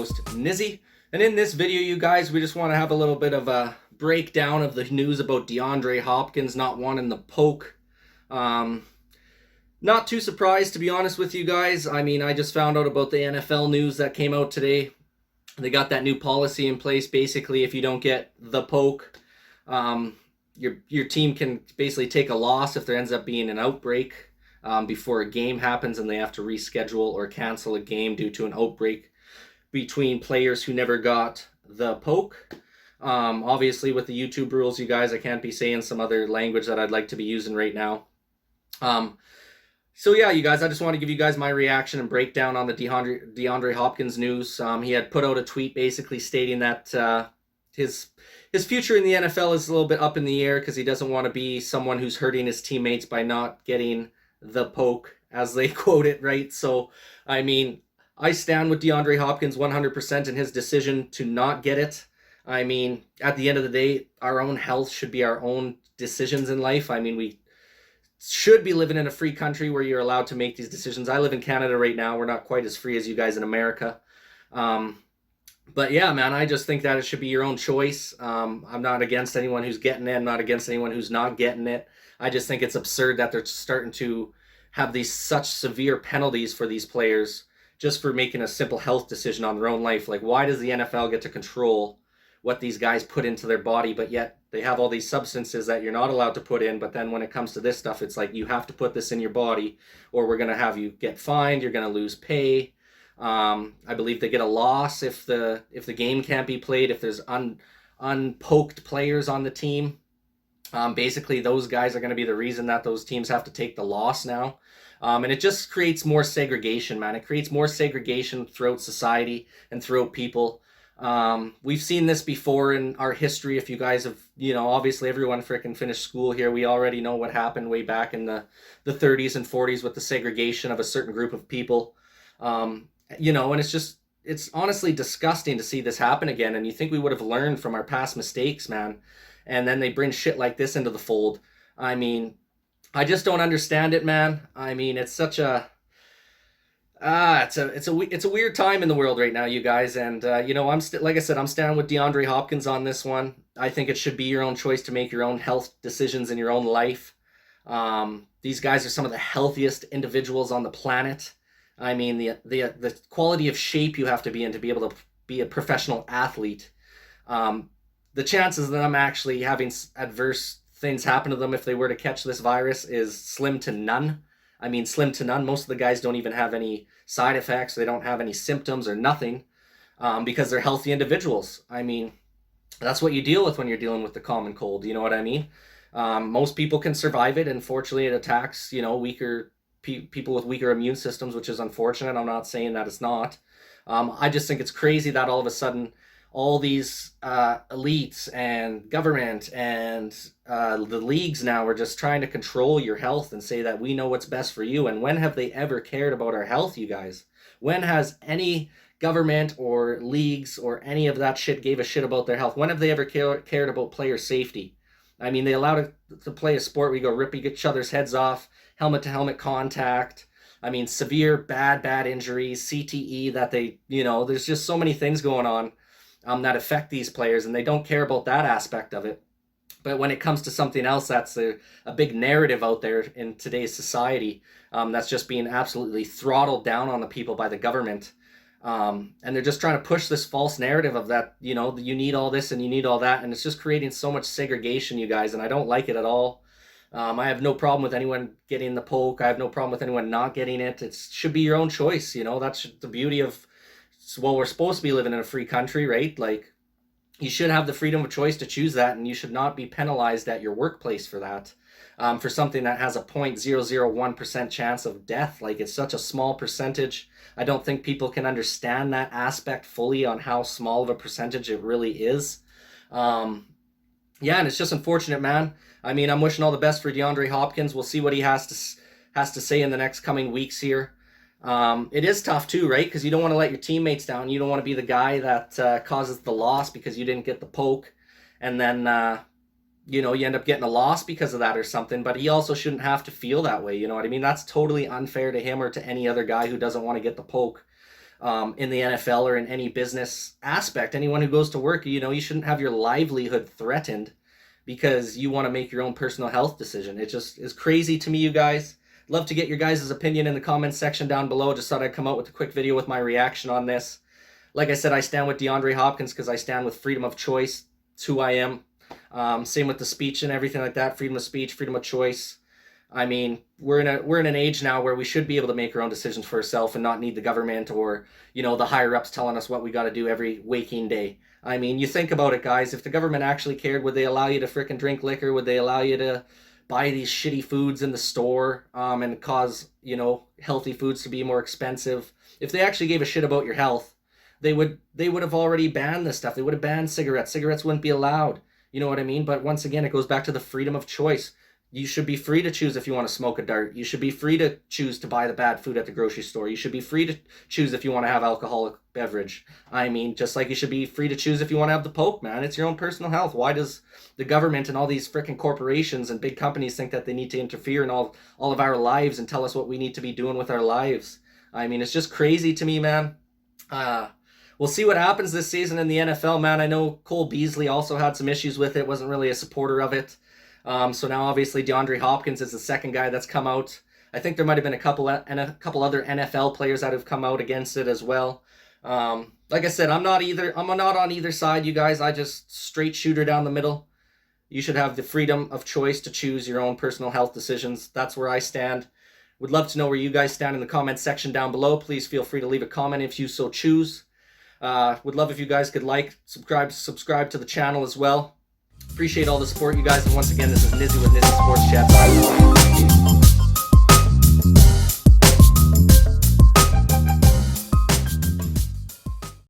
host, Nizzy. And in this video, you guys, we just want to have a little bit of a breakdown of the news about DeAndre Hopkins not wanting the poke. Not too surprised, to be honest with you guys. I mean, I just found out about the NFL news that came out today. They got that new policy in place. Basically, if you don't get the poke, your team can basically take a loss if there ends up being an outbreak before a game happens and they have to reschedule or cancel a game due to an outbreak between players who never got the poke. Obviously, with the YouTube rules, you guys, I can't be saying some other language that I'd like to be using right now. So yeah, you guys, I just want to give you guys my reaction and breakdown on the DeAndre Hopkins news. He had put out a tweet basically stating that his future in the NFL is a little bit up in the air because he doesn't want to be someone who's hurting his teammates by not getting the poke, as they quote it, right? So, I mean, I stand with DeAndre Hopkins 100% in his decision to not get it. I mean, at the end of the day, our own health should be our own decisions in life. I mean, we should be living in a free country where you're allowed to make these decisions. I live in Canada right now. We're not quite as free as you guys in America. But yeah, man, I just think that it should be your own choice. I'm not against anyone who's getting it. I'm not against anyone who's not getting it. I just think it's absurd that they're starting to have these such severe penalties for these players just for making a simple health decision on their own life. Like, why does the NFL get to control what these guys put into their body, but yet they have all these substances that you're not allowed to put in? But then when it comes to this stuff, it's like, you have to put this in your body or we're going to have you get fined. You're going to lose pay. I believe they get a loss if the game can't be played, if there's unpoked players on the team. Basically, those guys are going to be the reason that those teams have to take the loss now. And it just creates more segregation, man. It creates more segregation throughout society and throughout people. We've seen this before in our history. If you guys have, obviously everyone freaking finished school here. We already know what happened way back in the 30s and 40s with the segregation of a certain group of people. And it's honestly disgusting to see this happen again. And you think we would have learned from our past mistakes, man. And then they bring shit like this into the fold. I mean, I just don't understand it, man. I mean, it's such a it's a weird time in the world right now, you guys. And like I said, I'm standing with DeAndre Hopkins on this one. I think it should be your own choice to make your own health decisions in your own life. These guys are some of the healthiest individuals on the planet. I mean, the quality of shape you have to be in to be able to be a professional athlete. The chances that I'm actually having adverse things happen to them if they were to catch this virus is slim to none. I mean, slim to none. Most of the guys don't even have any side effects. They don't have any symptoms or nothing because they're healthy individuals. I mean, that's what you deal with when you're dealing with the common cold. You know what I mean? Most people can survive it. Unfortunately, it attacks, weaker people with weaker immune systems, which is unfortunate. I'm not saying that it's not. I just think it's crazy that all of a sudden all these elites and government and the leagues now are just trying to control your health and say that we know what's best for you. And when have they ever cared about our health, you guys? When has any government or leagues or any of that shit gave a shit about their health? When have they ever cared about player safety? I mean, they allowed it to play a sport where you go rip each other's heads off, helmet-to-helmet contact. I mean, severe, bad injuries, CTE that there's just so many things going on that affect these players, and they don't care about that aspect of it. But when it comes to something else that's a big narrative out there in today's society, that's just being absolutely throttled down on the people by the government. And they're just trying to push this false narrative of that, you need all this and you need all that. And it's just creating so much segregation, you guys, and I don't like it at all. I have no problem with anyone getting the poke. I have no problem with anyone not getting it. It should be your own choice. That's the beauty of, well, we're supposed to be living in a free country, right? Like, you should have the freedom of choice to choose that, and you should not be penalized at your workplace for that, for something that has a 0.001% chance of death. Like, it's such a small percentage. I don't think people can understand that aspect fully on how small of a percentage it really is. And it's just unfortunate, man. I mean, I'm wishing all the best for DeAndre Hopkins. We'll see what he has to say in the next coming weeks here. It is tough too, right? Because you don't want to let your teammates down. You don't want to be the guy that causes the loss because you didn't get the poke, and then you end up getting a loss because of that or something. But he also shouldn't have to feel that way. You know what I mean? That's totally unfair to him or to any other guy who doesn't want to get the poke. in the NFL or in any business aspect. Anyone who goes to work, you shouldn't have your livelihood threatened because you want to make your own personal health decision. It just is crazy to me, you guys. Love to get your guys' opinion in the comments section down below. Just thought I'd come out with a quick video with my reaction on this. Like I said, I stand with DeAndre Hopkins because I stand with freedom of choice. It's who I am. Same with the speech and everything like that. Freedom of speech, freedom of choice. I mean, we're in an age now where we should be able to make our own decisions for ourselves and not need the government or, the higher ups telling us what we got to do every waking day. I mean, you think about it, guys. If the government actually cared, would they allow you to frickin' drink liquor? Would they allow you to buy these shitty foods in the store and cause, healthy foods to be more expensive? If they actually gave a shit about your health, they would have already banned this stuff. They would have banned cigarettes. Cigarettes wouldn't be allowed. You know what I mean? But once again, it goes back to the freedom of choice. You should be free to choose if you want to smoke a dart. You should be free to choose to buy the bad food at the grocery store. You should be free to choose if you want to have alcoholic beverage. I mean, just like you should be free to choose if you want to have the Poke, man. It's your own personal health. Why does the government and all these freaking corporations and big companies think that they need to interfere in all of our lives and tell us what we need to be doing with our lives? I mean, it's just crazy to me, man. We'll see what happens this season in the NFL, man. I know Cole Beasley also had some issues with it, wasn't really a supporter of it. So now obviously DeAndre Hopkins is the second guy that's come out. I think there might have been a couple other NFL players that have come out against it as well. Like I said, I'm not on either side, you guys. I just straight shooter down the middle. You should have the freedom of choice to choose your own personal health decisions. That's where I stand. Would love to know where you guys stand in the comments section down below. Please feel free to leave a comment if you so choose. Would love if you guys could like, subscribe to the channel as well. Appreciate all the support, you guys. And once again, this is Nizzy with Nizzy Sports Chat.